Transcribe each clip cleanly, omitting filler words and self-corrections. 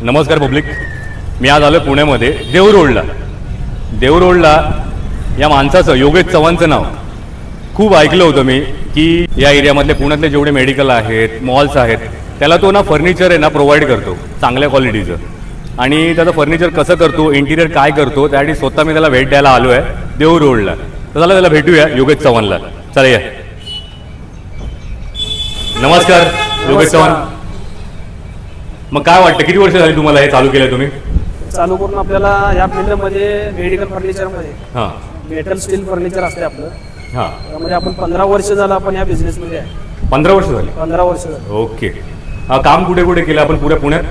नमस्कार पब्लिक. मी आज आलो पुण्यामध्ये देवरोडला या माणसाचं योगेश चव्हाणचं नाव खूप ऐकलं होतं मी की या एरियामधले पुण्यातले जेवढे मेडिकल आहेत मॉल्स आहेत त्याला तो ना फर्निचर आहे ना प्रोव्हाइड करतो चांगल्या क्वालिटीचं. आणि त्याचं फर्निचर कसं करतो, इंटिरियर काय करतो, त्यासाठी स्वतः मी त्याला भेट द्यायला आलो आहे देवरोडला. तर चला त्याला भेटूया योगेश चव्हाणला. चला या. नमस्कार योगेश चव्हाण. मग काय वाटतं किती वर्ष झाली तुम्हाला हे चालू केलं तुम्ही? चालू करून आपल्याला या फील्डमध्ये मेडिकल फर्निचरमध्ये हां मेटल स्टील फर्निचर असते आपलं. हां त्यामध्ये आपण 15 वर्ष झालं आपण या बिझनेसमध्ये आहे. 15 वर्ष झाली. 15 वर्ष झाली. ओके. काम कुठे कुठे केलं आपण पुऱ्या पुण्यात?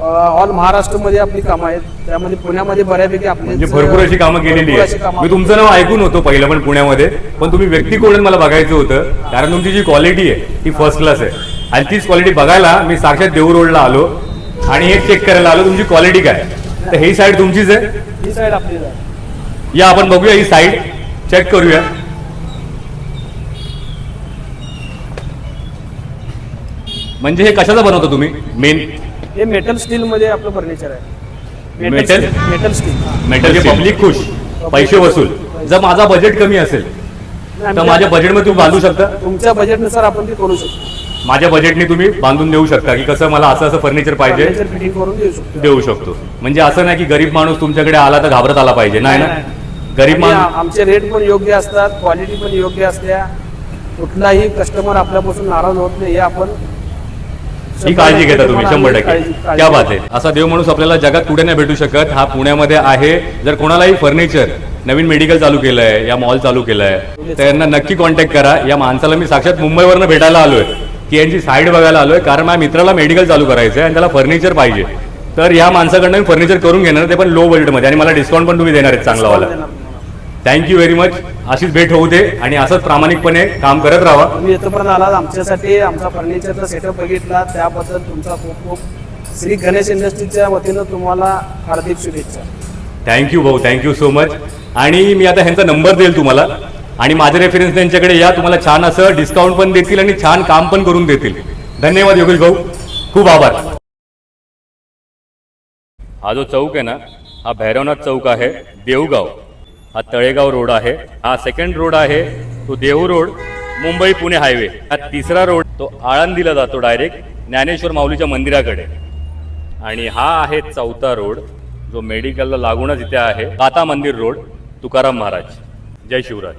ऑल महाराष्ट्रामध्ये आपली कामं आहेत. त्यामध्ये पुण्यामध्ये बऱ्यापैकी आपली म्हणजे भरपूर अशी कामं केलेली आहे. मी तुमचं नाव ऐकून होतो पहिलं पण पुण्यामध्ये, पण तुम्ही व्यक्ती कोण मला बघायचं होतं कारण तुमची जी क्वालिटी आहे ती फर्स्ट क्लास आहे. आणि तीच क्वालिटी बघायला मी साक्षात देवरोडला आलो आणि हे चेक करायला आलो तुमची क्वालिटी काय. तर ही साईड तुमचीच आहे? ही साईड आपली आहे. या आपण बघूया ही साईड चेक करूया. म्हणजे हे कशाचं बनवतो तुम्ही मेन? हे मेटल स्टील मध्ये आपलं फर्निचर आहे. Metal steel. पब्लिक खुश, पैसे वसूल. जर माझा बजेट कमी असेल तर माझ्या बजेटमध्ये तुम्ही बांधू शकता? तुमच्या बजेटनुसार आपण ते करू शकतो. माझ्या बजेटने तुम्ही बांधून देऊ शकता की कसं मला असं असं फर्निचर पाहिजे फिटिंग करून देऊ शकतो. म्हणजे असं नाही की गरीब माणूस तुमच्याकडे आला तर घाबरत आला पाहिजे. नाही ना, गरीब माणूस. आमचे रेट पण योग्य असतात, क्वालिटी पण योग्य असते. कुठलाही कस्टमर आपल्यापासून नाराज होत नाही हे आपण ही काळजी घेता तुम्ही 100%. क्या बात आहे. असा देव माणूस आपल्याला जगात कुठे नाही भेटू शकत. हा पुण्यामध्ये आहे. जर कोणालाही फर्निचर नवीन मेडिकल चालू केलंय या मॉल चालू केलाय तर यांना नक्की कॉन्टॅक्ट करा. या माणसाला मी साक्षात मुंबईवरनं भेटायला आलोय की यांची साईड बघायला आलोय कारण माझ्या मित्राला मेडिकल चालू करायचं आहे आणि त्याला फर्निचर पाहिजे. तर या माणसाकडनं मी फर्निचर करून घेणार, ते पण लो बजेटमध्ये, आणि मला डिस्काउंट पण तुम्ही देणार आहेत चांगलावाला. Thank you very much. अशीच भेट होऊ दे आणि असंच प्रामाणिकपणे काम करत राहा. तुम्ही इथपर्यंत आलात, आमच्यासाठी आमचा फर्निचरचा सेटअप बघितला त्याबद्दल तुमचा खूप खूप श्री गणेश इंडस्ट्रीजच्या वतीनं तुम्हाला हार्दिक शुभेच्छा. थँक्यू भाऊ, थँक्यू सो मच. आणि मी आता ह्यांचा नंबर देईल तुम्हाला आणि माझे रेफरन्स त्यांच्याकडे या. तुम्हाला छान असं डिस्काउंट पण देतील आणि छान काम पण करून देतील. धन्यवाद योगेश भाऊ, खूप आभार. हा जो चौक आहे ना हा भैरवनाथ चौक आहे देवगाव. हा तळेगाव रोड आहे. हा सेकंड रोड आहे तो देहू रोड मुंबई पुणे हायवे. हा तिसरा रोड तो आळंदीला जातो डायरेक्ट ज्ञानेश्वर माऊलीच्या मंदिराकडे. आणि हा आहे चौथा रोड जो मेडिकलला लागूनच इथे आहे, काता मंदिर रोड, तुकाराम महाराज. जय शिवराय.